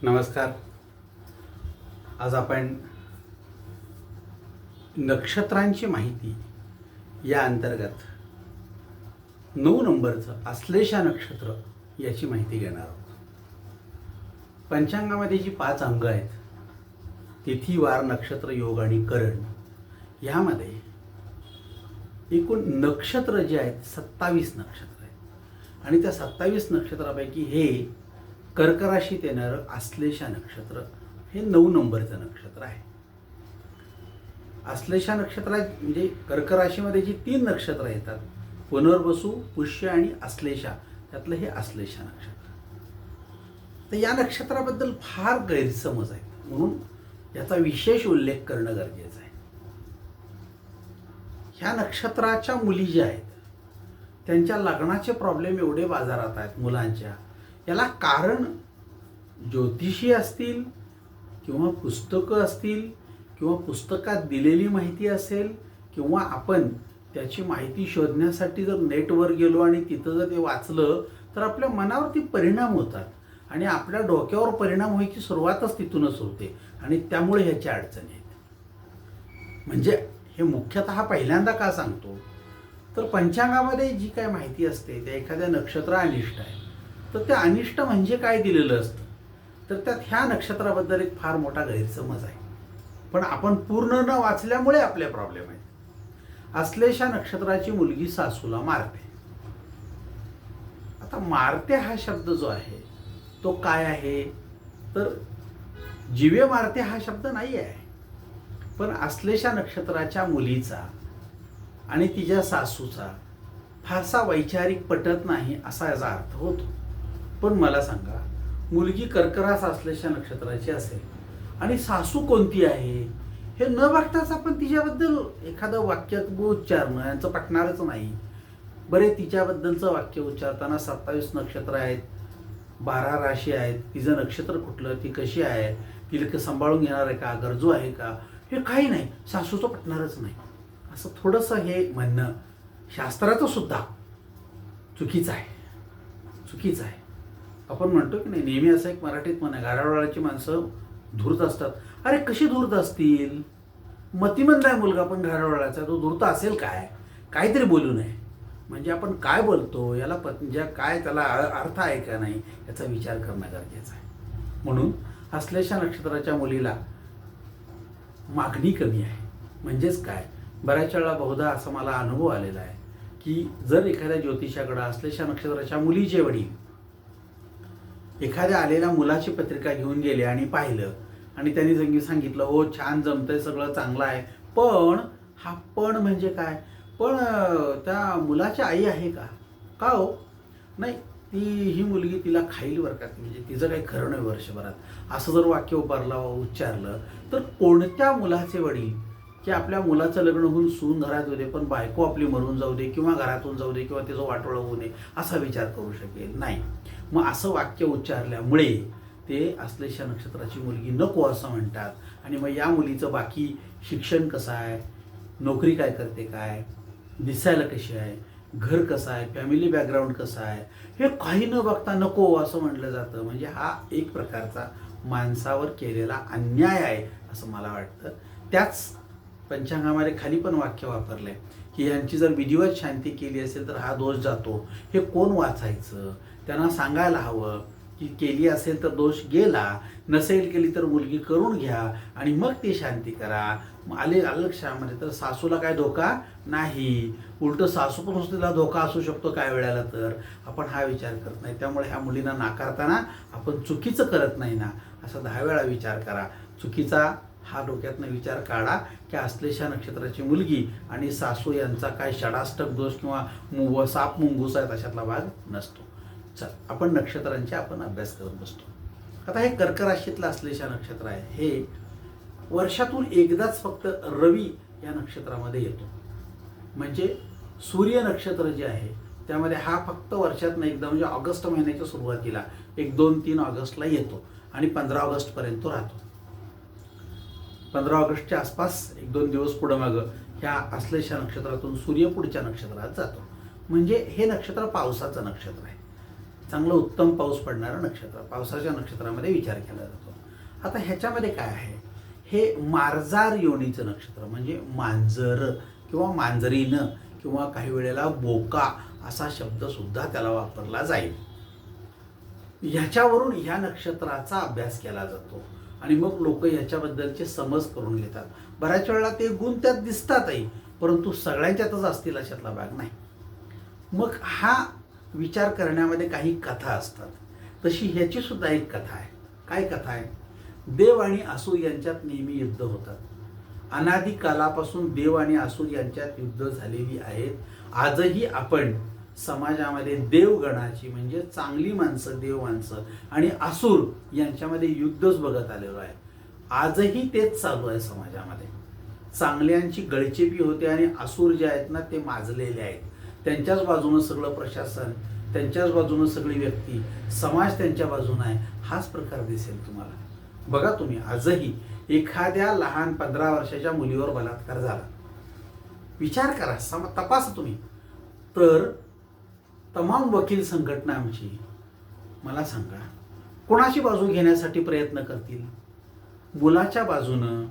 नमस्कार. आज आपण नक्षत्रांची माहिती या अंतर्गत 9 नंबरचं आश्लेषा नक्षत्र याची माहिती घेणार आहोत. पंचांगामध्ये जी 5 अंग आहेत, तिथी, वार, नक्षत्र, योग आणि करण, यामध्ये एकूण नक्षत्र जे आहेत 27 नक्षत्र आहेत आणि त्या 27 नक्षत्रापैकी हे कर्क राशीत येणारं आश्लेषा नक्षत्र हे 9 नंबरचं नक्षत्र आहे. आश्लेषा नक्षत्रात म्हणजे कर्क राशीमध्ये जी 3 नक्षत्र येतात, पुनर्वसू, पुष्य आणि आश्लेषा, त्यातलं हे आश्लेषा नक्षत्र. तर या नक्षत्राबद्दल फार गैरसमज आहेत, म्हणून याचा विशेष उल्लेख करणं गरजेचं आहे. ह्या नक्षत्राच्या मुली ज्या आहेत त्यांच्या लग्नाचे प्रॉब्लेम एवढे बाजारात आहेत मुलांच्या. याला कारण ज्योतिषी असतील किंवा पुस्तकं असतील किंवा पुस्तकात दिलेली माहिती असेल किंवा आपण त्याची माहिती शोधण्यासाठी जर नेटवर गेलो आणि तिथं जर ते वाचलं तर आपल्या मनावरती परिणाम होतात आणि आपल्या डोक्यावर परिणाम व्हायची सुरुवातच तिथूनच होते आणि त्यामुळे ह्याच्या अडचणी आहेत. म्हणजे हे मुख्यतः पहिल्यांदा का सांगतो तर पंचांगामध्ये जी काय माहिती असते त्या एखाद्या नक्षत्र अनिष्ट आहे, तर त्या अनिष्ट म्हणजे काय दिलेलं असतं, तर त्यात ह्या नक्षत्राबद्दल एक फार मोठा गैरसमज आहे. पण आपण पूर्ण न वाचल्यामुळे आपले प्रॉब्लेम आहेत. आश्लेषा नक्षत्राची मुलगी सासूला मारते. आता मारते हा शब्द जो आहे तो काय आहे, तर जीवे मारते हा शब्द नाही आहे, पण आश्लेषा नक्षत्राच्या मुलीचा आणि तिच्या सासूचा फारसा वैचारिक पटत नाही असा याचा अर्थ होतो. पण मला सांगा, मुलगी कर्क रास आश्लेषा नक्षत्राची असेल आणि सासू कोणती आहे हे न बघताच आपण तिच्याबद्दल एखादं वाक्य उच्चारणं यांचं पटणारच नाही. बरे, तिच्याबद्दलचं वाक्य उच्चारताना 27 नक्षत्र आहेत, 12 राशी आहेत, तिचं नक्षत्र कुठलं, ती कशी आहे, तिला सांभाळून घेणार आहे का, गरजू आहे का, हे काही नाही, सासूचं पटणारच नाही असं थोडंसं हे म्हणणं शास्त्राचं सुद्धा चुकीचं आहे. आपण म्हणतो की नाही, नेहमी असं एक मराठीत म्हणा, घरावळाची माणसं धूर्त असतात. अरे कशी धूर्त असतील, मतिमंद आहे मुलगा पण घरावळाचा, तो धूर्त असेल काय, काहीतरी बोलू नये. म्हणजे आपण काय बोलतो याला काय त्याला अर्थ आहे का नाही याचा विचार करणं गरजेचं आहे. म्हणून आश्लेषा नक्षत्राच्या मुलीला मागणी कमी आहे. म्हणजेच काय, बऱ्याच वेळा बहुधा असं मला अनुभव आलेला आहे की जर एखाद्या ज्योतिषाकडे आश्लेषा नक्षत्राच्या मुलीचे वडील एखाद्या आलेल्या मुलाची पत्रिका घेऊन गेले आणि पाहिलं आणि त्यांनी सांगितलं, हो छान जमतंय, सगळं चांगलं आहे, पण हा पण म्हणजे काय, पण त्या मुलाची आई आहे का, का हो, नाही ही मुलगी तिला खाईल बरं का, म्हणजे तिचं काही खरं नाही वर्षभरात, असं जर वाक्य उच्चारलं तर कोणत्या मुलाचे वडील की आपल्या मुलाचं लग्न होऊन सून घरात होऊ दे पण बायको आपली मरून जाऊ दे किंवा घरातून जाऊ दे किंवा तिचं वाटोळं होऊ नये असा विचार करू शकेल, नाही. मग असं वाक्य उच्चारल्यामुळे ते आश्लेषा नक्षत्राची मुलगी नको असं म्हणतात. आणि मग या मुलीचं बाकी शिक्षण कसं आहे, नोकरी काय करते, काय दिसायला कशी आहे, घर कसं आहे, फॅमिली बॅकग्राऊंड कसं आहे, हे काही न बघता नको असं म्हटलं जातं. म्हणजे हा एक प्रकारचा माणसावर केलेला अन्याय आहे असं मला वाटतं. त्याच पंचांगामध्ये खाली पण वाक्य वापरलंय की यांची जर विधिवत शांती केली असेल तर हा दोष जातो. हे कोण वाचायचं, त्यांना सांगायला हवं की केली असेल तर दोष गेला, नसेल केली तर मुलगी करून घ्या आणि मग ती शांती करा. आलं लक्षामध्ये तर सासूला काय धोका नाही, उलट सासू पण तिला धोका असू शकतो काय वेळेला, तर आपण हा विचार करत नाही. त्यामुळे ह्या मुलींना नाकारताना आपण चुकीचं करत नाही ना असा 10 वेळा विचार करा. चुकीचा हा डोक्यातनं विचार काढा की आश्लेषा नक्षत्राची मुलगी आणि सासू यांचा काय षडाष्टक दोष किंवा साप मुंगूस आहेत अशातला भाग नसतो. चल, आपण नक्षत्रांचे अभ्यास करत बसतो. आता हे कर्क राशीतलं आश्लेषा नक्षत्र आहे, हे वर्षातून एकदाच फक्त रवी या नक्षत्रामध्ये येतो. म्हणजे सूर्य नक्षत्र जे आहे त्यामध्ये हा फक्त वर्षातून एकदा, म्हणजे ऑगस्ट महिन्याच्या सुरुवातीला 1, 2, 3 ऑगस्टला येतो आणि 15 ऑगस्टपर्यंत राहतो. 15 ऑगस्टच्या आसपास 1-2 दिवस पुढं मागं ह्या आश्लेषा नक्षत्रातून सूर्य पुढच्या नक्षत्रात जातो. म्हणजे हे नक्षत्र पावसाचं नक्षत्र आहे. चांगलं उत्तम पाऊस पडणारं नक्षत्र, पावसाच्या नक्षत्रामध्ये विचार केला जातो. आता ह्याच्यामध्ये काय आहे, हे मार्जार योनीचं नक्षत्र म्हणजे मांजर किंवा मांजरीनं किंवा काही वेळेला बोका असा शब्द सुद्धा त्याला वापरला जाईल. ह्याच्यावरून ह्या नक्षत्राचा अभ्यास केला जातो आणि मग लोक ह्याच्याबद्दलचे समज करून घेतात. बऱ्याच वेळेला ते गुण त्यात दिसतातही, परंतु सगळ्यांच्यातच असतील अशातला भाग नाही. मग हा विचार करण्यामध्ये काही कथा असतात. तशी ह्याची सुद्धा एक कथा आहे. काय कथा आहे? देव आणि असुर यांच्यात नेहमी युद्ध होतात. अनादी कालापासून देव आणि असुर यांच्यात युद्ध झालेली आहेत. आजही आपण समाजामध्ये देवगणाची म्हणजे चांगली माणसं, देव माणसं आणि असुर यांच्यामध्ये युद्धच बघत आलेलो आहे. आजही तेच चालू आहे समाजामध्ये. चांगल्यांची गळचेपी होते आणि असुर जे आहेत ना ते माजलेले आहेत. त्यांच्याच बाजूनं सगळं प्रशासन, त्यांच्याच बाजूनं सगळी व्यक्ती, समाज त्यांच्या बाजूनं आहे. हाच प्रकार दिसेल तुम्हाला. बघा तुम्ही आजही एखाद्या लहान 15 वर्षाच्या मुलीवर बलात्कार झाला, विचार करा, तपासा तुम्ही, तर तमाम वकील संघटनांची मला सांगा कोणाची बाजू घेण्यासाठी प्रयत्न करतील? मुलाच्या बाजूनं,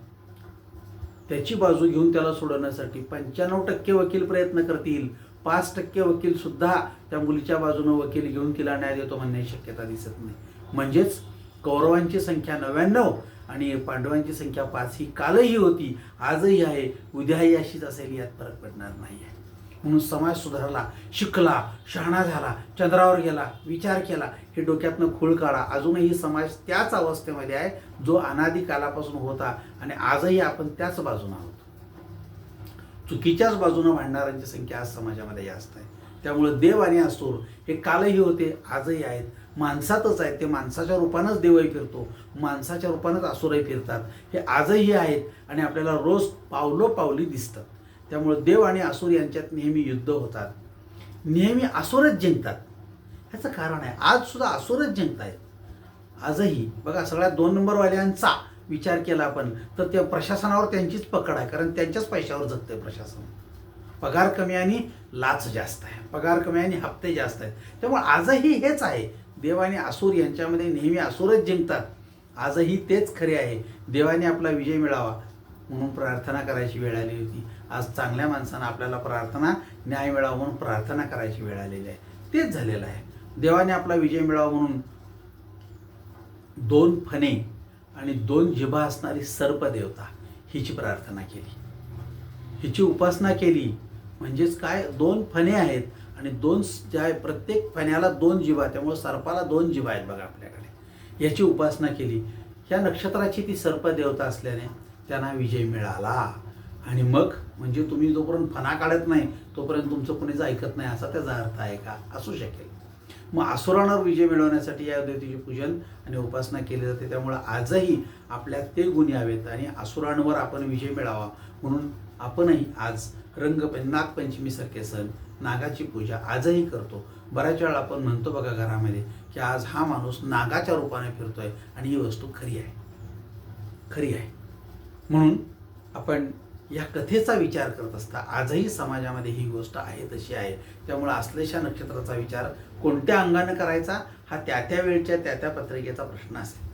त्याची बाजू घेऊन त्याला सोडवण्यासाठी 95% वकील प्रयत्न करतील. 5% वकील सुद्धा त्या मुलीच्या बाजूनं वकील घेऊन तिला न्याय देतो म्हणण्याची शक्यता दिसत नाही. म्हणजेच कौरवांची संख्या 99 आणि पांडवांची संख्या 5 ही कालही होती, आजही आहे, उद्याही अशीच असेल, यात फरक पडणार नाही आहे. म्हणून समाज सुधारला, शिकला, शहाणा झाला, चंद्रावर गेला, विचार केला, हे डोक्यातनं खूळ काढा. अजूनही समाज त्याच अवस्थेमध्ये आहे जो अनादी कालापासून होता आणि आजही आपण त्याच बाजूने आहोत. चुकीच्याच बाजूने भांडणाऱ्यांची संख्या आज समाजामध्ये जास्त आहे. त्यामुळे देव आणि असुर हे कालही होते, आजही आहेत, माणसातच आहेत. ते माणसाच्या रूपानंच देवही फिरतो, माणसाच्या रूपानंच असुरही फिरतात. हे आजही आहेत आणि आपल्याला रोज पावलोपावली दिसतात. त्यामुळे देव आणि असुर यांच्यात नेहमी युद्ध होतात. नेहमी असुरच जिंकतात. ह्याचं कारण आहे, आज सुद्धा असुरच जिंकत आहेत. आजही बघा, सगळ्या 2 नंबरवाल्यांचा विचार केला आपण तर त्या प्रशासनावर त्यांचीच पकड आहे, कारण त्यांच्याच पैशावर जगतंय प्रशासन. पगार कमी आणि लाच जास्त आहे, पगार कमी आणि हप्ते जास्त आहेत. त्यामुळे आजही हेच आहे, देव आणि असुर यांच्यामध्ये नेहमी असुरच जिंकतात. आजही तेच खरे आहे. देवाने आपला विजय मिळावा म्हणून प्रार्थना करायची वेळ आली होती. आज चांगल्या माणसांना आपल्याला प्रार्थना, न्याय मिळावा म्हणून प्रार्थना करायची वेळ आलेली आहे. तेच झालेलं आहे. देवाने आपला विजय मिळावा म्हणून 2 फणे आणि 2 जिभा असणारी सर्पदेवता हिची प्रार्थना केली, हिची उपासना केली. म्हणजेच काय, 2 फणे आहेत आणि 2 ज्या प्रत्येक फण्याला 2 जिभा, त्यामुळे सर्पाला 2 जिभा आहेत बघा आपल्याकडे. याची उपासना केली. ह्या नक्षत्राची ती सर्पदेवता असल्याने त्यांना विजय मिळाला. आणि मग म्हणजे तुम्ही जोपर्यंत फणा काढत नाही तोपर्यंत तुमचं कुणीच ऐकत नाही, असा त्याचा अर्थ आहे का? असू शकेल. मग असुरांवर विजय मिळवण्यासाठी या देवतेचे पूजन आणि उपासना केली जाते. त्यामुळे आजही आपल्यात ते गुण यावेत आणि असुरांवर आपण विजय मिळावा म्हणून आपणही आज नागपंचमीसारखे सण, नागाची पूजा आजही करतो. बऱ्याच वेळा आपण म्हणतो बघा घरामध्ये की आज हा माणूस नागाच्या रूपाने फिरतोय आणि ही वस्तू खरी आहे, खरी आहे. म्हणून आपण या कथेचा विचार करत असता आजही समाजामध्ये ही गोष्ट आहे तशी आहे. त्यामुळे आश्लेषा नक्षत्राचा विचार कोणत्या अंगाने करायचा हा त्या वेळच्या त्या पत्रिकेचा प्रश्न असेल.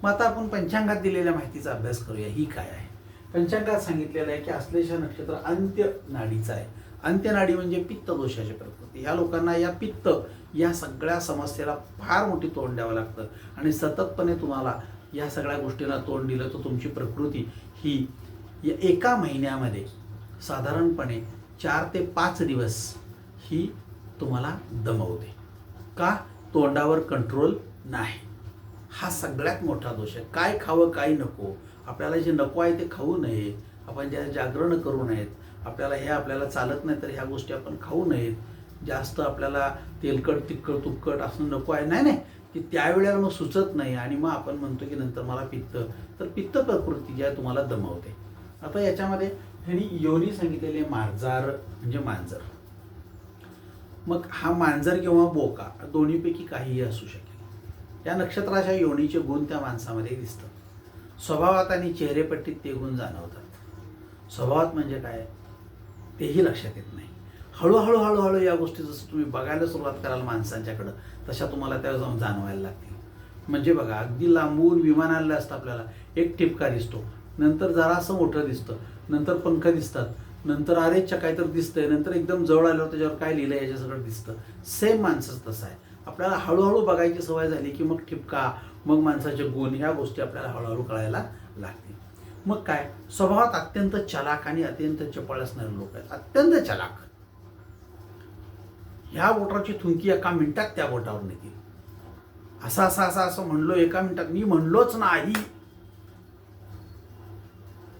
मग आता आपण पंचांगात दिलेल्या माहितीचा अभ्यास करूया. ही काय आहे? पंचांगात सांगितलेलं आहे की आश्लेषा नक्षत्र अंत्य नाडीचं आहे. अंत्यनाडी म्हणजे पित्त दोषाची प्रकृती. ह्या लोकांना या पित्त या सगळ्या समस्येला फार मोठी तोंड द्यावं लागतं आणि सततपणे तुम्हाला या सगळ्या गोष्टींना तोंड दिलं तर तुमची प्रकृती ही या एका महिन्यामध्ये साधारणपणे 4 ते 5 दिवस ही तुम्हाला दमवते. का? तोंडावर कंट्रोल नाही. हा सगळ्यात मोठा दोष आहे. काय खावं काय नको, आपल्याला जे नको आहे ते खाऊ नये, आपण ज्या जागरण करू नयेत, आपल्याला हे आपल्याला चालत नाही तर ह्या गोष्टी आपण खाऊ नयेत, जास्त आपल्याला तेलकट तिखट तुपकट असं नको आहे. नाही की त्यावेळेला मग सुचत नाही आणि मग आपण म्हणतो की नंतर मला पित्त, तर पित्त प्रकृती जी आहे तुम्हाला दमवते. आता याच्यामध्ये ह्यांनी योनी सांगितलेले मार्जार म्हणजे मांजर. मग हा मांजर किंवा बोका दोन्हीपैकी काहीही असू शकेल. या नक्षत्राच्या योनीचे गुण त्या माणसामध्ये दिसतात. स्वभावात आणि चेहरेपट्टीत ते गुण जाणवतात. स्वभावात म्हणजे काय तेही लक्षात येत नाही. हळूहळू या गोष्टी जसं तुम्ही बघायला सुरुवात कराल माणसांच्याकडं तशा तुम्हाला त्या जाऊन जाणवायला लागतील. म्हणजे बघा, अगदी लांबून विमान आलेलं असतं, आपल्याला एक ठिपका दिसतो, नंतर जरासं मोठं दिसतं, नंतर पंख दिसतात, नंतर अरेच्या काहीतरी दिसतंय, नंतर एकदम जवळ आल्यावर त्याच्यावर काय लिहिलं याच्या सगळं दिसतं. सेम माणसंच तसं आहे. आपल्याला हळूहळू बघायची सवय झाली की मग ठिपका, मग माणसाचे गुण, ह्या गोष्टी आपल्याला हळूहळू कळायला लागतील. मग काय, स्वभावात अत्यंत चलाक आणि अत्यंत चपळ असणारे लोक आहेत, अत्यंत चलाक. ह्या बोटाची थुंकी एका मिनिटात त्या बोटावर नेतील. असं म्हणलो एका मिनिटात, मी म्हणलोच नाही.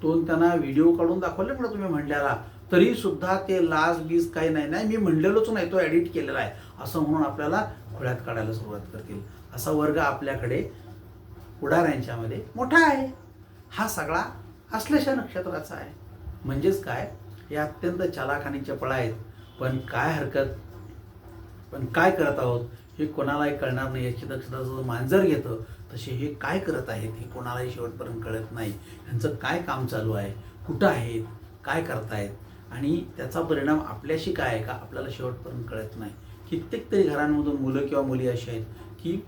तो त्यांना व्हिडिओ काढून दाखवले पण तुम्ही म्हणल्याला, तरी सुद्धा ते लाज बीज काही नाही, मी म्हणलेलोच नाही, तो एडिट केलेला आहे असं म्हणून आपल्याला खोळ्यात काढायला सुरुवात करतील. असा वर्ग आपल्याकडे पुढाऱ्यांच्यामध्ये मोठा आहे. हा सगळा आश्लेषा नक्षत्राचा आहे. म्हणजेच काय, हे अत्यंत चालाक आणि चपळ आहेत. पण काय हरकत, पण काय करत आहोत हे कोणालाही कळणार नाही. याची दक्षता जसं मांजर घेतं तसे हे काय करत आहेत हे कोणालाही शेवटपर्यंत कळत नाही. ह्यांचं काय काम चालू आहे, कुठं आहेत, काय करतायत आणि त्याचा परिणाम आपल्याशी काय आहे का आपल्याला शेवटपर्यंत कळत नाही. कित्येक तरी घरांमधून मुलं किंवा मुली अशी आहेत की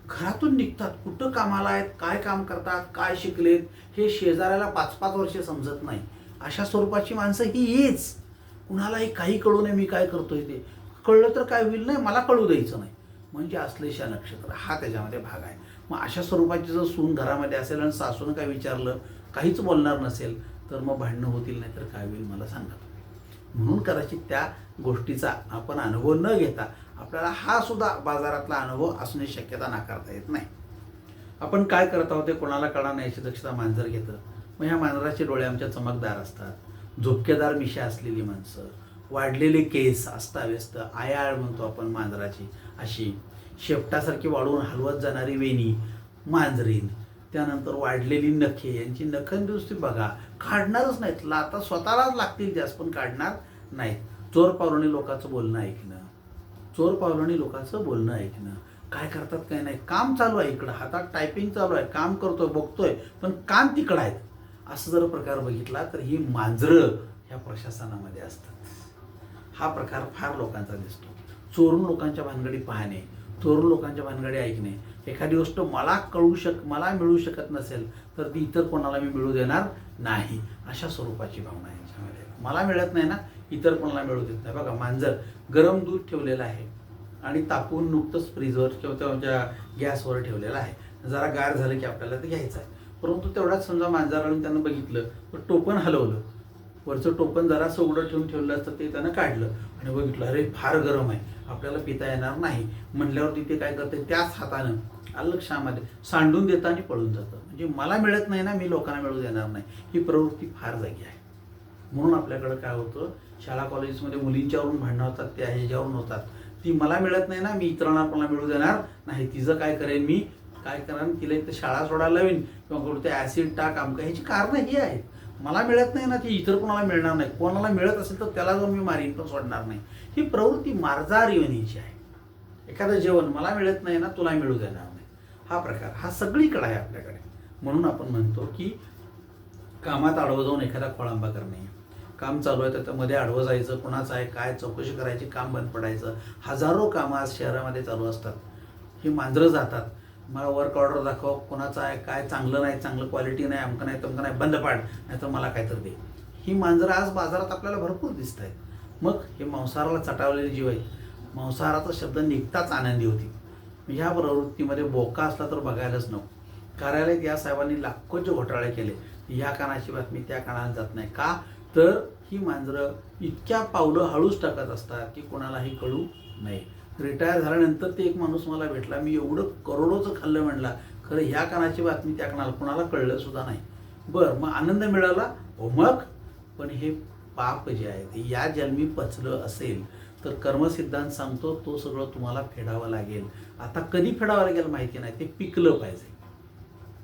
घरातून निघतात, कुठं कामाला आहेत, काय काम करतात, काय शिकलेत हे शेजाऱ्याला 5-5 वर्षे समजत नाही. अशा स्वरूपाची माणसं हीच. कुणालाही काही कळू नये मी काय करतोय ते. कळलं तर काय होईल, नाही मला कळू द्यायचं नाही. म्हणजे आश्लेषा नक्षत्र हा त्याच्यामध्ये भाग आहे. मग अशा स्वरूपाची जर सून घरामध्ये असेल आणि सासूनं काय विचारलं, काहीच बोलणार नसेल, तर मग भांडणं होतील, नाही तर काय होईल मला सांगा. म्हणून कदाचित त्या गोष्टीचा आपण अनुभव न घेता आपल्याला हा सुद्धा बाजारातला अनुभव असण्याची शक्यता नाकारता येत नाही. आपण काय करत आहोत ते कोणाला कळणार नाही याची दक्षता मांजर घेतं. मग ह्या मांजराचे डोळे आमच्या चमकदार असतात, झोपकेदार मिशा असलेली माणसं, वाढलेले केस, अस्ताव्यस्त आयाळ म्हणतो आपण मांजराची, अशी शेपटासारखी वाढवून हलवत जाणारी वेणी मांजरीन, त्यानंतर वाढलेली नखे, यांची नखं दुरुस्ती बघा, काढणारच नाहीत, आता स्वतःलाच लागतील जास्त, पण काढणार नाहीत. चोर पावलांनी लोकांचं बोलणं ऐकणं, चोर पावलांनी लोकांचं बोलणं ऐकणं, काय करतात काय नाही, काम चालू आहे इकडं, हातात टायपिंग चालू आहे, काम करतोय बघतोय पण कान तिकडं आहेत, असं जर प्रकार बघितला तर ही मांजरं ह्या प्रशासनामध्ये असतात. हा प्रकार फार लोकांचा दिसतो. चोरून लोकांच्या भानगडी पाहणे, चोरून लोकांच्या भानगडी ऐकणे. एखादी गोष्ट मला मिळू शकत नसेल तर ती इतर कोणाला मी मिळू देणार नाही, अशा स्वरूपाची भावना आहे याच्यामध्ये. मला मिळत नाही ना, इतर कोणाला मिळू देत नाही. बघा, मांजर गरम दूध ठेवलेलं आहे आणि तापून नुकतंच फ्रीजवर किंवा त्याच्या गॅसवर ठेवलेलं आहे. जरा गार झालं की आपल्याला ते घ्यायचं आहे. परंतु तेवढाच समजा मांजराला त्यांना बघितलं तर टोपण हलवलं, वरचं टोपण जरासं उघडं ठेवलं असतं, ते त्यानं काढलं आणि बघितलं अरे फार गरम आहे, आपल्याला पिता येणार नाही म्हणल्यावर तिथे काय करते, त्याच हातानं अलक्षामध्ये सांडून देतं आणि पळून जातं. म्हणजे मला मिळत नाही ना, मी लोकांना मिळू देणार नाही, ही प्रवृत्ती फार जागी आहे. म्हणून आपल्याकडं काय होतं, शाळा कॉलेजमध्ये मुलींच्यावरून भांडणं होतात, त्या ह्याच्यावरून होतात. ती मला मिळत नाही ना, मी इतरांना कोणाला मिळू देणार नाही, तिचं काय करेन मी, काय करेन, तिला इथं शाळा सोडायला लावीन किंवा कुठे ॲसिड टाक आमका, ह्याची कारणं ही आहेत. मला मिळत नाही ना, ती इतर कोणाला मिळणार नाही, कोणाला मिळत असेल तर त्याला जाऊन मी मारीन पण सोडणार नाही. ही प्रवृत्ती मार्जार योनीची आहे. एखादं जेवण मला मिळत नाही ना, तुला मिळू देणार नाही, हा प्रकार हा सगळीकडे आहे आपल्याकडे. म्हणून आपण म्हणतो की कामात आडवं जाऊन एखादा खोळंबा करणे, काम चालू आहे तर त्यामध्ये आडवं जायचं, कोणाचं आहे काय चौकशी करायची, काम बंद पडायचं. हजारो कामं आज शहरामध्ये चालू असतात. ही मांजरं जातात, मला वर्क ऑर्डर दाखव, कोणाचं आहे काय, चांगलं नाही, चांगलं क्वालिटी नाही, अमकं नाही तमकं नाही, बंद पाड, नाही तर मला काय तर दे. ही मांजरं आज बाजारात आपल्याला भरपूर दिसत आहेत. मग हे मांसाहाराला चटावलेले जीव आहेत. मांसाहाराचा शब्द निघताच आनंदी होती. ह्या प्रवृत्तीमध्ये बोका असला तर बघायलाच नको. कार्यालयात या साहेबांनी लाखोचे घोटाळे केले, ह्या कानाची बातमी त्या कानाला जात नाही का, तर ही मांजरं इतक्या पावलं हळूच टाकत असतात की कोणालाही कळू नये. रिटायर झाल्यानंतर ते एक माणूस मला भेटला, मी एवढं करोडोचं खाल्लं म्हणला, खरं ह्या कानाची बातमी त्या कानाला कोणाला कळलं सुद्धा नाही. बरं, मग आनंद मिळाला हो मग, पण हे पाप जे आहे ते या जन्मी पचलं असेल तर कर्मसिद्धांत सांगतो तो सगळं तुम्हाला फेडावं लागेल. आता कधी फेडावं लागेल माहिती नाही, ते पिकलं पाहिजे.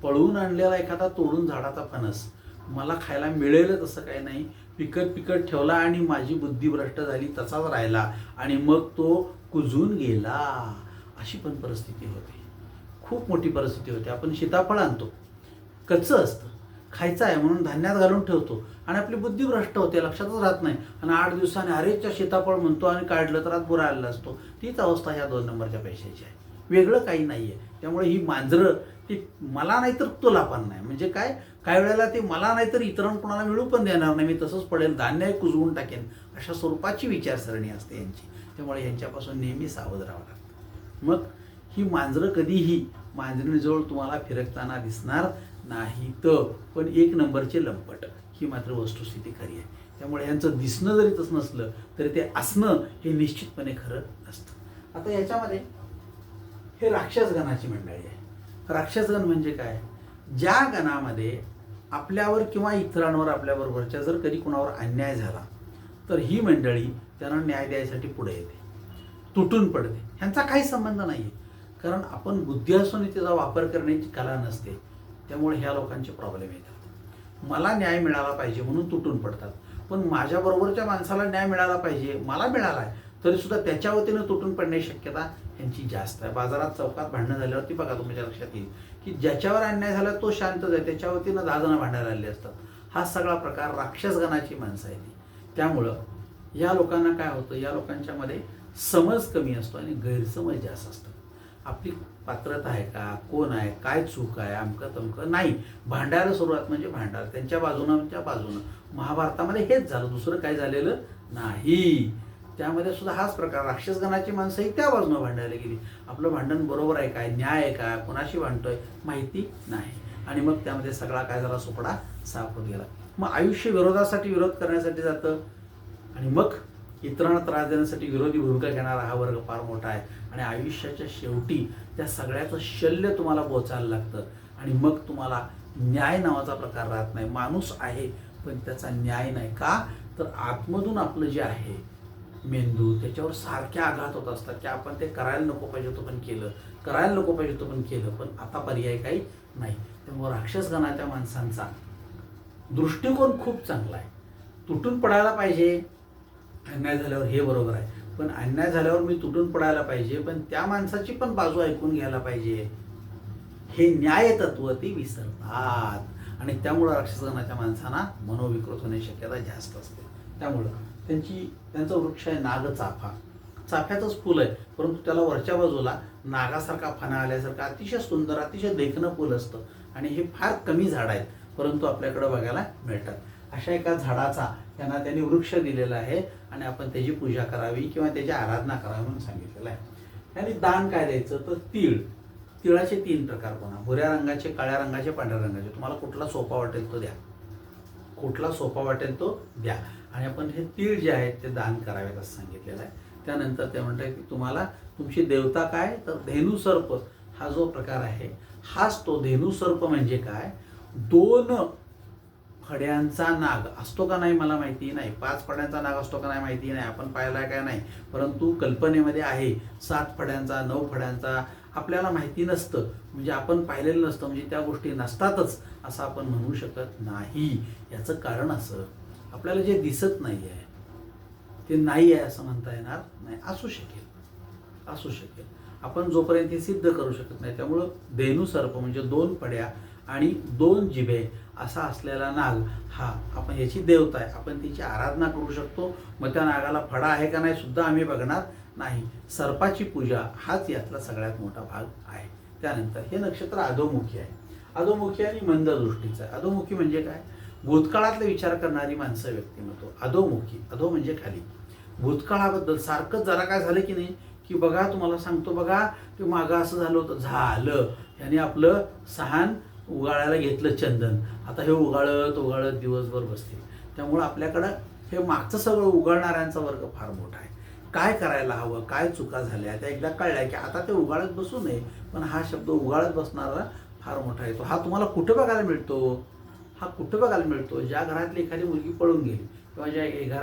पळवून आणलेला एखादा तोडून झाडाचा फणस मला खायला मिळेलच असं काही नाही. पिकत ठेवला आणि माझी बुद्धी भ्रष्ट झाली, तसाच राहिला आणि मग तो कुजून गेला, अशी पण परिस्थिती होते. खूप मोठी परिस्थिती होते. आपण सीताफळ आणतो, कच्चं असतं, खायचं आहे म्हणून धान्यात घालून ठेवतो आणि आपली बुद्धी भ्रष्ट होते, लक्षातच राहत नाही आणि 8 दिवसांनी अरेच्या सीताफळ म्हणतो आणि काढलं तर आज बुरा आलेला असतो. तीच अवस्था ह्या 2 नंबरच्या पैशाची आहे. वेगळं काही नाही आहे. त्यामुळे ही मांजरं ती मला नाही तर तुला पण नाही, म्हणजे काय, काही वेळेला ते मला नाही तर इतरांना कोणाला मिळू पण देणार नाही, मी तसंच पडेल, धान्य कुजवून टाकेन, अशा स्वरूपाची विचारसरणी असते यांची. त्यामुळे यांच्यापासून नेहमी सावध राहावं लागतं. मग ही मांजरं कधीही मांजरीजवळ तुम्हाला फिरकताना दिसणार नाहीत, पण एक नंबरचे लंपट, ही मात्र वस्तुस्थिती खरी आहे. त्यामुळे यांचं दिसणं जरी तसं नसलं तरी ते असणं हे निश्चितपणे खरं असतं. आता याच्यामध्ये हे राक्षसगणाची मंडळी आहे. राक्षसगण म्हणजे काय, ज्या गणामध्ये आपल्यावर किंवा इतरांवर, आपल्याबरोबरच्या जर कधी कुणावर अन्याय झाला तर ही मंडळी त्यांना न्याय द्यायसाठी पुढे येते, तुटून पडते. ह्यांचा काही संबंध नाही आहे, कारण आपण बुद्धी असून त्याचा वापर करण्याची कला नसते. त्यामुळे ह्या लोकांचे प्रॉब्लेम येतात. मला न्याय मिळाला पाहिजे म्हणून तुटून पडतात, पण माझ्याबरोबरच्या माणसाला न्याय मिळाला पाहिजे, मला मिळाला आहे तरीसुद्धा त्याच्या वतीनं तुटून पडण्याची शक्यता यांची जास्त आहे. बाजारात चौकात भांडणं झाल्यावरती बघा तुमच्या लक्षात येईल की ज्याच्यावर अन्याय झाला तो शांतच आहे, त्याच्या वतीनं 10 जण भांडायला आलेले असतात. हा सगळा प्रकार राक्षसगणाची माणसं आहे ती. त्यामुळं या लोकांना काय होतं, या लोकांच्यामध्ये समज कमी असतो आणि गैरसमज जास्त असतो. आपली पात्रता आहे का, कोण आहे, काय चूक आहे, अमकं तमकं नाही, भांडायला सुरुवात म्हणजे भांडायला, त्यांच्या बाजूनं त्या बाजूनं. महाभारतामध्ये हेच झालं, दुसरं काही झालेलं नाही. त्यामध्ये सुद्धा हाच प्रकार, राक्षसगणाची माणसंही त्या बाजूनं भांडायला गेली. आपलं भांडण बरोबर आहे काय, न्याय आहे का, कोणाशी भांडतोय माहिती नाही, आणि मग त्यामध्ये सगळा काय झाला, सुपडा साफ होत गेला. मग आयुष्य विरोधासाठी, विरोध करण्यासाठी जातं, आणि मग इतरांना त्रास देण्यासाठी विरोधी भूमिका घेणारा हा वर्ग फार मोठा आहे. आणि आयुष्याच्या शेवटी त्या सगळ्याचं शल्य तुम्हाला पोचायला लागतं, आणि मग तुम्हाला न्याय नावाचा प्रकार राहत नाही. माणूस आहे पण त्याचा न्याय नाही. का तर आतमधून आपलं जे आहे मेंदू, त्याच्यावर सारखे आघात होत असतात की आपण ते करायला नको पाहिजे तो पण केलं, करायला नको पाहिजे तो पण केलं, पण आता पर्याय काही नाही. त्यामुळे राक्षसगणाच्या माणसांचा दृष्टिकोन खूप चांगला आहे. तुटून पडायला पाहिजे अन्याय झाल्यावर, हे बरोबर आहे, पण अन्याय झाल्यावर मी तुटून पडायला पाहिजे, पण त्या माणसाची पण बाजू ऐकून घ्यायला पाहिजे, हे न्याय तत्व ती विसरतात. आणि त्यामुळं राक्षसगणाच्या माणसांना मनोविकृत होण्याची शक्यता जास्त असते. त्यामुळं त्यांचा वृक्ष आहे नागचाफा. चाफ्याचंच फुल आहे, परंतु त्याला वरच्या बाजूला नागासारखा फणा आल्यासारखं अतिशय सुंदर, अतिशय देखणं फुल असतं, आणि हे फार कमी झाड आहेत परंतु आपल्याकडे बघायला मिळतात. अशा एका झाडाचा त्यांनी वृक्ष दिलेला आहे, आणि आपण त्याची पूजा करावी किंवा त्याची आराधना करावी म्हणून सांगितलेलं आहे. त्यांनी दान काय द्यायचं तर तीळ. तिळाचे 3 प्रकार पुन्हा, भुऱ्या रंगाचे, काळ्या रंगाचे, पांढऱ्या रंगाचे. तुम्हाला कुठला सोपा वाटेल तो द्या, कुठला सोपा वाटेल तो द्या, आणि आपण हे तीळ जे आहेत ते दान करावेत असं सांगितलेलं आहे. त्यानंतर ते म्हणतात की तुम्हाला तुमची देवता काय तर धेनुसर्प हा जो प्रकार आहे हाच तो. धेनुसर्प म्हणजे काय, 2 फड्यांचा नाग असतो का नाही मला माहिती नाही, 5 फड्यांचा नाग असतो का नाही माहिती नाही, आपण पाहिलाय काय नाही, परंतु कल्पनेमध्ये आहे 7 फड्यांचा, 9 फड्यांचा. आपल्याला माहिती नसतं म्हणजे आपण पाहिलेलं नसतं, म्हणजे त्या गोष्टी नसतातच असं आपण म्हणू शकत नाही. याचं कारण असं, आपल्याला जे दिसत नाही आहे ते नाही आहे असं म्हणता येणार नाही. असू शकेल आपण जोपर्यंत हे सिद्ध करू शकत नाही. त्यामुळं धेनुसर्प म्हणजे 2 फड्या आणि 2 जिभे असा असलेला नाग हा आपण याची देवता आहे, आपण तिची आराधना करू शकतो. मग त्या नागाला फडा आहे का नाही सुद्धा आम्ही बघणार नाही. सर्पाची पूजा हाच यातला सगळ्यात मोठा भाग आहे. त्यानंतर हे नक्षत्र अधोमुखी आहे. अधोमुखी आणि मंद दृष्टीचं आहे. अधोमुखी म्हणजे काय, भूतकाळातले विचार करणारी माणसं, व्यक्तिमत्व. अधोमुखी, अधो म्हणजे खाली. भूतकाळाबद्दल सारखं जरा काय झालं की नाही की बघा तुम्हाला सांगतो, बघा ते मागं असं झालं होतं, झालं याने आपलं सहान उगाळायला घेतलं चंदन, आता हे उगाळत दिवसभर बसते. त्यामुळं आपल्याकडं हे मागचं सगळं उगाळणाऱ्यांचा वर्ग फार मोठा आहे. काय करायला हवं, काय चुका झाल्या त्या एकदा कळल्या की आता ते उगाळत बसू नये, पण हा शब्द उगाळत बसणारा फार मोठा येतो. हा तुम्हाला कुठं बघायला मिळतो, ज्या घरातली एखादी मुलगी पळून गेली किंवा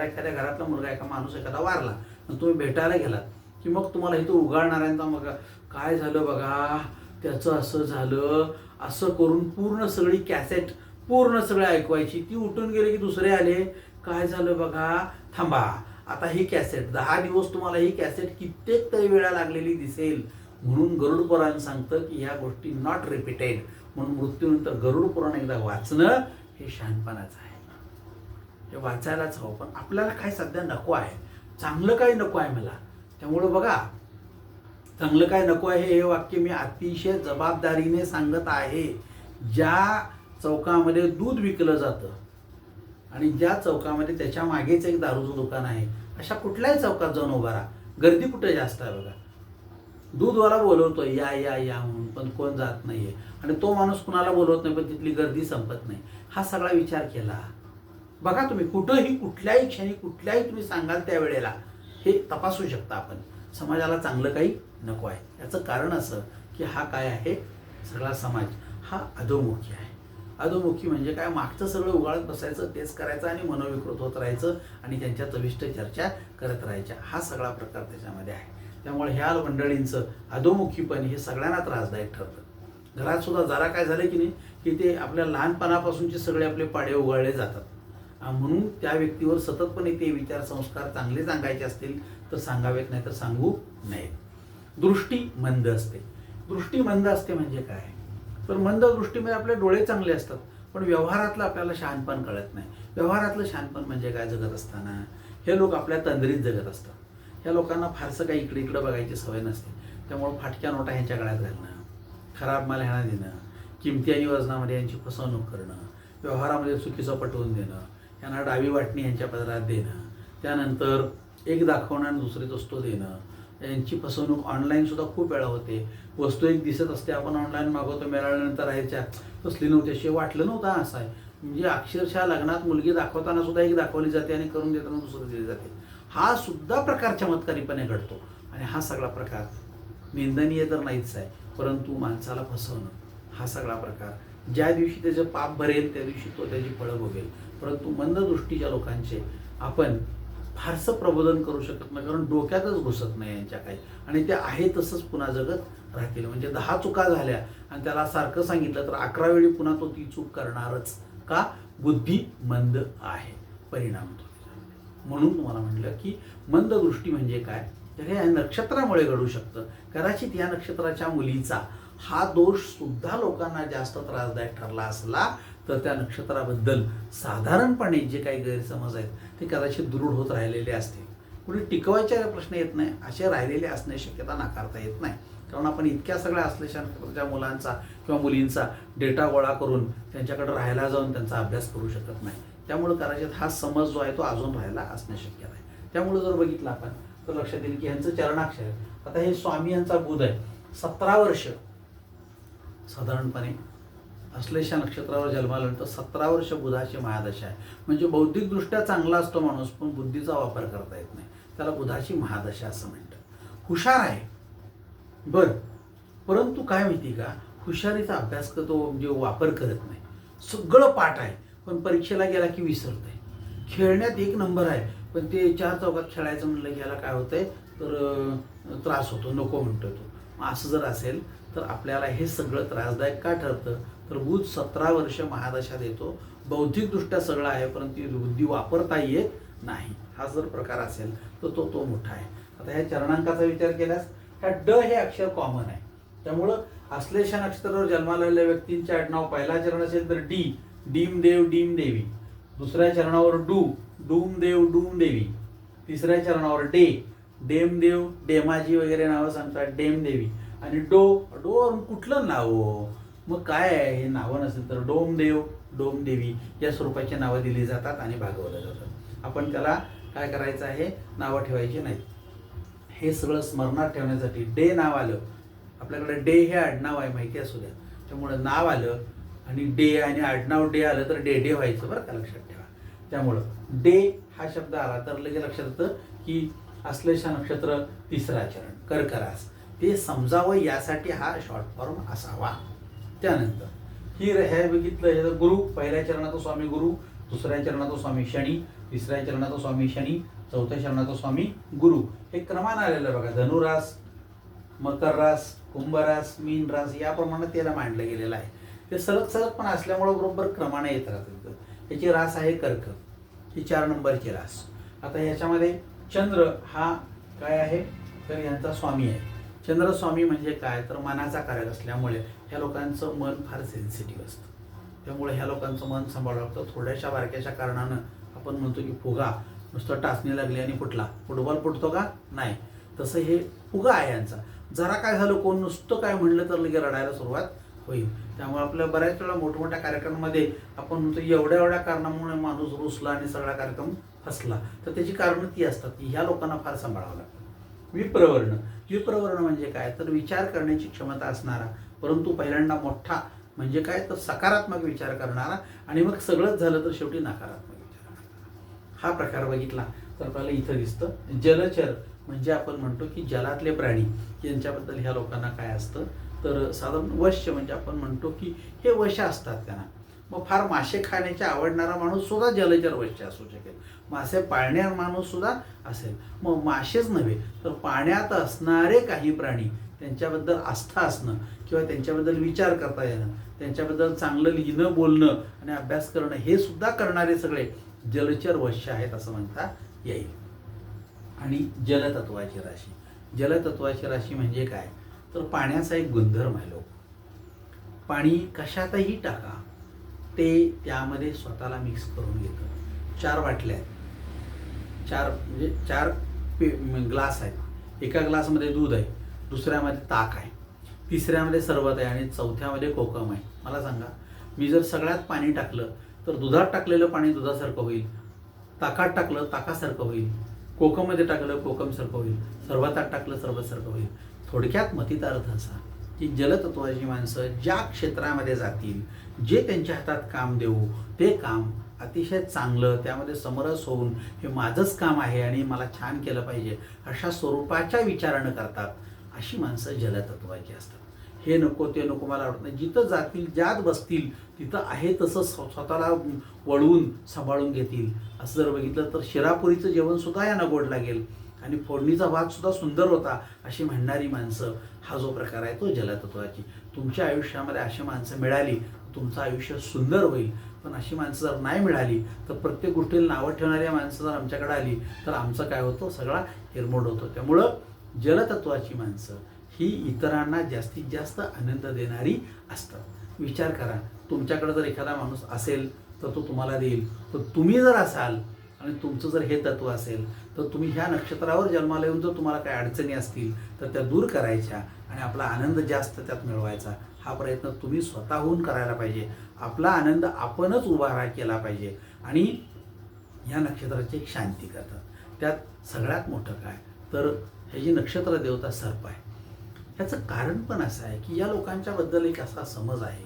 एखाद्या घरातला मुलगा, एका माणूस एखादा वारला आणि तुम्ही भेटायला गेलात की मग तुम्हाला इथं उगाळणाऱ्यांचा मग काय झालं बघा, त्याचं असं झालं, असं करून पूर्ण सगळी कॅसेट पूर्ण सगळे ऐकवायची. ती उठून गेली की दुसरे आले, काय झालं बघा, थांबा आता ही कॅसेट 10 दिवस तुम्हाला ही कॅसेट कित्येक तरी वेळा लागलेली दिसेल. म्हणून गरुड पुराण सांगतं की ह्या गोष्टी नॉट रिपीटेड. म्हणून मृत्यूनंतर गरुड पुराण एकदा वाचणं हे शहाणपणाचं आहे. हे वाचायलाच हवं, पण आपल्याला काय सध्या नको आहे, चांगलं काही नको आहे मला. त्यामुळं बघा चांगलं काय नको आहे हे वाक्य मी अतिशय जबाबदारीने सांगत आहे. ज्या चौकामध्ये दूध विकलं जातं आणि ज्या चौकामध्ये त्याच्या मागेच एक दारूचं दुकान आहे, अशा कुठल्याही चौकात जाऊन उभा राहा. गर्दी कुठे जास्त आहे बघा. दूधवाला बोलवतो या या या म्हणून, पण कोण जात नाहीये. आणि तो माणूस कुणाला बोलवत नाही, पण तिथली गर्दी संपत नाही. हा सगळा विचार केला बघा तुम्ही. कुठंही कुठल्याही क्षणी कुठल्याही तुम्ही सांगाल त्यावेळेला हे तपासू शकता आपण. समाजाला चांगलं काही नको आहे. याचं कारण असं की हा काय आहे, सगळा समाज हा अधोमुखी आहे. अधोमुखी म्हणजे काय, मागचं सगळं उगाळत बसायचं, तेच करायचं आणि मनोविकृत होत राहायचं आणि त्यांच्या चविष्ट चर्चा करत राहायच्या. हा सगळा प्रकार त्याच्यामध्ये आहे. त्यामुळे ह्या मंडळींचं अधोमुखीपण हे सगळ्यांना त्रासदायक ठरतं. घरात सुद्धा जरा काय झालं की नाही की ते आपल्या लहानपणापासूनचे सगळे आपले पाडे उगाळले जातात. म्हणून त्या व्यक्तीवर सततपणे ते विचार संस्कार चांगले सांगायचे असतील तर सांगावेत, नाही तर सांगू नयेत. दृष्टी मंद असते. दृष्टी मंद असते म्हणजे काय, तर मंद दृष्टीमध्ये आपले डोळे चांगले असतात, पण व्यवहारातलं आपल्याला शहाणपण कळत नाही. व्यवहारातलं शहाणपण म्हणजे काय, जगत असताना हे लोक आपल्या तंद्रीत जगत असतात. ह्या लोकांना फारसं काही इकडे इकडे बघायची सवय नसते. त्यामुळे फाटक्या नोटा ह्यांच्या गळ्यात घालणं, खराब माल ह्यांना देणं, किमती आणि वजनामध्ये यांची फसवणूक करणं, व्यवहारामध्ये चुकीचं पटवून देणं, यांना डावी वाटणी यांच्या पदरात देणं, त्यानंतर एक दाखवणं आणि दुसरी वस्तू देणं, यांची फसवणूक ऑनलाईन सुद्धा खूप वेळा होते. वस्तू एक दिसत असते, आपण ऑनलाईन मागवतो, मिळाल्यानंतर राहायच्या तसली नव्हती, अशी वाटलं नव्हतं असं आहे. म्हणजे अक्षरशः लग्नात मुलगी दाखवताना सुद्धा एक दाखवली जाते आणि करून देताना दुसरं दिली जाते. हा सुद्धा प्रकार चमत्कारीपणे घडतो आणि हा सगळा प्रकार निंदनीय तर नाहीच आहे, परंतु माणसाला फसवणं हा सगळा प्रकार ज्या दिवशी त्याचं पाप भरेल त्या दिवशी तो त्याची फळं भोगेल. परंतु मंद दृष्टीच्या लोकांचे आपण फारसं प्रबोधन करू शकत नाही, कारण डोक्यातच घुसत नाही यांच्या काही, आणि ते आहे तसंच पुन्हा जगत राहतील. म्हणजे 10 चुका झाल्या आणि त्याला सारखं सांगितलं तर 11 वेळी पुन्हा तो ती चूक करणारच. का, बुद्धी मंद आहे, परिणाम तो. म्हणून तुम्हाला म्हटलं की मंद दृष्टी म्हणजे काय, तर हे नक्षत्रामुळे घडू शकतं. कदाचित या नक्षत्राच्या मुलीचा हा दोष सुद्धा लोकांना जास्त त्रासदायक ठरला असला तर त्या नक्षत्राबद्दल साधारणपणे जे काही गैरसमज आहेत ते कदाचित दृढ होत राहिलेले असतील. कुठे टिकवायचे प्रश्न येत नाही, असे राहिलेले असण्याची शक्यता नाकारता येत नाही. कारण आपण इतक्या सगळ्या असलेल्या नक्षत्राच्या मुलांचा किंवा मुलींचा डेटा गोळा करून त्यांच्याकडे राहायला जाऊन त्यांचा अभ्यास करू शकत नाही. त्यामुळे कदाचित हा समज जो आहे तो अजून राहायला असण्याची शक्यता आहे. त्यामुळे जर बघितलं आपण तर लक्षात येईल की ह्यांचं चरणाक्षर आहे. आता हे स्वामी यांचा बुध आहे, 17 वर्ष साधारणपणे अश्लेषा नक्षत्रावर जन्माल्यानंतर 17 वर्ष बुधाची महादशा आहे. म्हणजे बौद्धिकदृष्ट्या चांगला असतो माणूस, पण बुद्धीचा वापर करता येत नाही, त्याला बुधाची महादशा असं म्हणतात. हुशार आहे बरं, परंतु काय माहिती का, हुशारीचा अभ्यास करतो म्हणजे वापर करत नाही. सगळं पाठ आहे पण परीक्षेला गेला की विसरतंय. खेळण्यात 1 नंबर आहे पण ते 4 चौकात खेळायचं म्हणलं की याला काय होतंय तर त्रास होतो, नको म्हणतो तो. असं जर असेल तर आपल्याला हे सगळं त्रासदायक का ठरतं, तर बुध 17 वर्ष महादशा देतो. बौद्धिकदृष्ट्या सगळं आहे परंतु बुद्धी वापरता येत नाही. हा जर प्रकार असेल तर तो मोठा आहे. आता ह्या चरणांकाचा विचार केल्यास ह्या ड हे अक्षर कॉमन आहे. त्यामुळं अश्लेषा नक्षत्रावर जन्माला आलेल्या व्यक्तींचे आडनाव पहिला चरण असेल तर डी, डीमदेव डीमदेवी. दुसऱ्या चरणावर डू, डूमदेव डूमदेवी. तिसऱ्या चरणावर डे, डेमदेव डेमाजी वगैरे नावं सांगतात, डेमदेवी. आणि डोवरून कुठलं नाव, मग काय आहे, हे नावं नसेल तर डोमदेव डोमदेवी या स्वरूपाची नावं दिली जातात आणि भागवलं जातं. आपण त्याला काय करायचं आहे, नावं ठेवायची नाहीत. हे सगळं स्मरणात ठेवण्यासाठी डे नाव आलं, आपल्याकडे डे हे आडनाव आहे माहिती असू द्या, त्यामुळे नाव आलं आणि डे आणि आडनाव डे आलं तर डे व्हायचं बरं का, लक्षात ठेवा. त्यामुळं डे हा शब्द आला तर लगेच लक्षात येतं की अश्लेषा नक्षत्र 3रा चरण कर्करास, ते समजावं यासाठी हा शॉर्ट फॉर्म असावा. त्यानंतर ही हे बघितलं, हे गुरु पहिल्या चरणाचा स्वामी गुरु, दुसऱ्या चरणाचा स्वामी शनी, तिसऱ्या चरणाचा स्वामी शनी, चौथ्या चरणाचा स्वामी गुरु. हे क्रमानं आलेलं बघा, धनुरास, मकर रास, कुंभ रास, मीन रास याप्रमाणे त्याला मांडलं गेलेलं आहे. ते सलग पण असल्यामुळे बरोबर क्रमाने येत राहतात. याची रास आहे कर्क, ही 4 नंबरची रास. आता ह्याच्यामध्ये चंद्र हा काय आहे तर यांचा स्वामी आहे. चंद्र स्वामी म्हणजे काय तर मनाचा कारक असल्यामुळे ह्या लोकांचं मन फार सेन्सिटिव्ह असतं. त्यामुळे ह्या लोकांचं मन सांभाळावं लागतं. थोड्याशा बारक्याच्या कारणानं आपण म्हणतो की फुगा, नुसतं टाचणी लागली आणि फुटला, फुटबॉल फुटतो का, नाही, तसं हे फुगा आहे यांचा. जरा काय झालं, कोण नुसतं काय म्हणलं तर लगे रडायला सुरुवात होईल. त्यामुळे आपल्या बऱ्याच वेळा मोठमोठ्या कार्यक्रमामध्ये आपण म्हणतो एवढ्या एवढ्या कारणामुळे माणूस रुसला आणि सगळा कार्यक्रम फसला. तर त्याची कारणं ती असतात की ह्या लोकांना फार सांभाळावं लागतं. विप्रवर्ण. विप्रवर्ण म्हणजे काय, तर विचार करण्याची क्षमता असणारा, परंतु पहिल्यांदा मोठा म्हणजे काय, तर सकारात्मक विचार करणारा आणि मग सगळंच झालं तर शेवटी नकारात्मक विचार करणारा. हा प्रकार बघितला तर आपल्याला इथं दिसतं. जलचर म्हणजे आपण म्हणतो की जलातले प्राणी, यांच्याबद्दल ह्या लोकांना काय असतं, तर साधारण वश्य म्हणजे आपण म्हणतो की हे वश असतात त्यांना. मग फार मासे खाण्याचे आवडणारा माणूस सुद्धा जलचर वश्य असू शकेल, मासे पाळणारा माणूस सुद्धा असेल. मग मासेच नव्हे तर पाण्यात असणारे काही प्राणी, त्यांच्याबद्दल आस्था असणं किंवा त्यांच्याबद्दल विचार करता येणं, त्यांच्याबद्दल चांगलं लिहिणं, बोलणं आणि अभ्यास करणं, हे सुद्धा करणारे सगळे जलचर वश्य आहेत असं म्हणता येईल. आणि जलतत्वाची राशी. जलतत्वाची राशी म्हणजे काय, तर पाण्याचा एक गुणधर्म आहे. लोक पाणी कशातही टाका, ते त्यामध्ये स्वतःला मिक्स करून घेतं. 4 बाटल्या आहेत, 4 म्हणजे 4 ग्लास आहेत. एका ग्लासमध्ये दूध आहे, दुसऱ्यामध्ये ताक आहे, तिसऱ्यामध्ये सरबत आहे आणि चौथ्यामध्ये कोकम आहे. मला सांगा, मी जर सगळ्यात पाणी टाकलं तर दुधात टाकलेलं पाणी दुधासारखं होईल, ताकात टाकलं ताकासारखं होईल, कोकममध्ये टाकलं कोकमसारखं होईल, सरबतात टाकलं सरबतसारखं होईल. थोडक्यात मतित अर्थ असा की जलतत्वाची माणसं ज्या क्षेत्रामध्ये जातील, जे त्यांच्या हातात काम देऊ, ते काम अतिशय चांगलं, त्यामध्ये समरस होऊन हे माझंच काम आहे आणि मला छान केलं पाहिजे अशा स्वरूपाच्या विचारानं करतात, अशी माणसं जलतत्वाची असतात. हे नको ते नको मला आवडत नाही. जिथं जातील, ज्यात बसतील, तिथं आहे तसं स्वतःला वळवून सांभाळून घेतील. असं जर बघितलं तर शिरापुरीचं जेवणसुद्धा यांना गोड लागेल आणि फोडणीचा भातसुद्धा सुंदर होता अशी म्हणणारी माणसं, हा जो प्रकार आहे तो जलतत्वाची. तुमच्या आयुष्यामध्ये अशी माणसं मिळाली, तुमचं आयुष्य सुंदर होईल. पण अशी माणसं जर नाही मिळाली तर प्रत्येक गोष्टीला नावं ठेवणाऱ्या माणसं जर आमच्याकडे आली तर आमचं काय होतं, सगळा हिरमोड होतो. त्यामुळं जलतत्वाची माणसं ही इतरांना जास्तीत जास्त आनंद देणारी असतात. विचार करा, तुमच्याकडे जर एखादा माणूस असेल तर तो तुम्हाला देईल. तर तुम्ही जर असाल आणि तुमचं जर हे तत्व असेल तर तुम्ही ह्या नक्षत्रावर जन्माला येऊन जर तुम्हाला काही अडचणी असतील तर त्या दूर करायच्या आणि आपला आनंद जास्त त्यात मिळवायचा, हा प्रयत्न तुम्ही स्वतःहून करायला पाहिजे. आपला आनंद आपणच उभा केला पाहिजे. आणि ह्या नक्षत्राची एक शांती करतात. त्यात सगळ्यात मोठं काय, तर हे जी नक्षत्र देवता सर्प आहे, ह्याचं कारण पण असं आहे की या लोकांच्याबद्दल एक असा समज आहे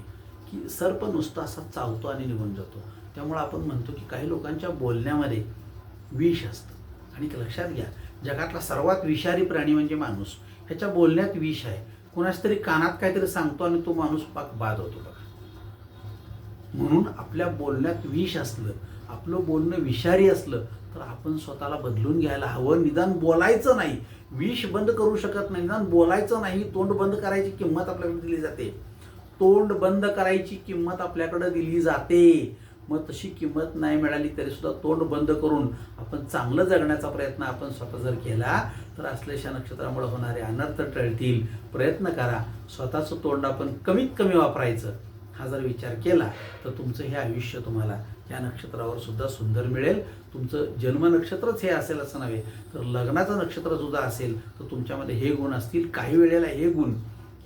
की सर्प नुसता असा चावतो आणि निघून जातो. त्यामुळे आपण म्हणतो की काही लोकांच्या बोलण्यामध्ये विष असतं. आणि लक्षात घ्या, जगातला सर्वात विषारी प्राणी म्हणजे माणूस. ह्याच्या बोलण्यात विष आहे. कोणाच तरी कानात काहीतरी सांगतो आणि तो माणूस पाक बाद होतो बघा. म्हणून आपल्या बोलण्यात विष असलं, आपलं बोलणं विषारी असलं तर आपण स्वतःला बदलून घ्यायला हवं. निदान बोलायचं नाही, विष बंद करू शकत नाही, निदान बोलायचं नाही. तोंड बंद करायची किंमत आपल्याकडे दिली जाते. तोंड बंद करायची किंमत आपल्याकडे दिली जाते. मग तशी किंमत नाही मिळाली तरी सुद्धा तोंड बंद करून आपण चांगलं जगण्याचा प्रयत्न आपण स्वतः जर केला तर असलेल्या नक्षत्रामुळे होणारे अनर्थ टळतील. प्रयत्न करा, स्वतःचं तोंड आपण कमीत कमी वापरायचं. हा जर विचार केला तर तुमचं हे आयुष्य तुम्हाला या नक्षत्रावर सुद्धा सुंदर मिळेल. तुमचं जन्म नक्षत्रच हे असेल असं नव्हे, तर लग्नाचं नक्षत्र सुद्धा असेल तर तुमच्यामध्ये हे गुण असतील. काही वेळेला हे गुण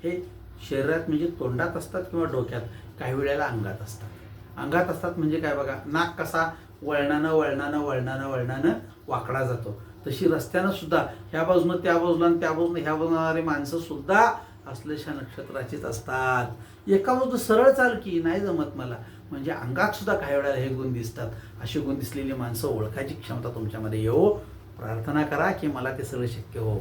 हे शरीरात म्हणजे तोंडात असतात किंवा डोक्यात, काही वेळेला अंगात असतात. अंगात असतात म्हणजे काय बघा, नाक कसा वळणानं वळणानं वळणानं वळणानं वाकडा जातो, तशी रस्त्यानं सुद्धा ह्या बाजूनं त्या बाजूला आणि त्या बाजूनं ह्या बाजूला जाणारी माणसं सुद्धा असलेल्या नक्षत्राचीच असतात. एका बाजूनं सरळ चाल की नाही जमत मला, म्हणजे अंगात सुद्धा काही वेळेला हे गुण दिसतात. अशी गुण दिसलेली माणसं ओळखायची क्षमता तुमच्यामध्ये येवो. प्रार्थना करा की मला ते सगळं शक्य हो.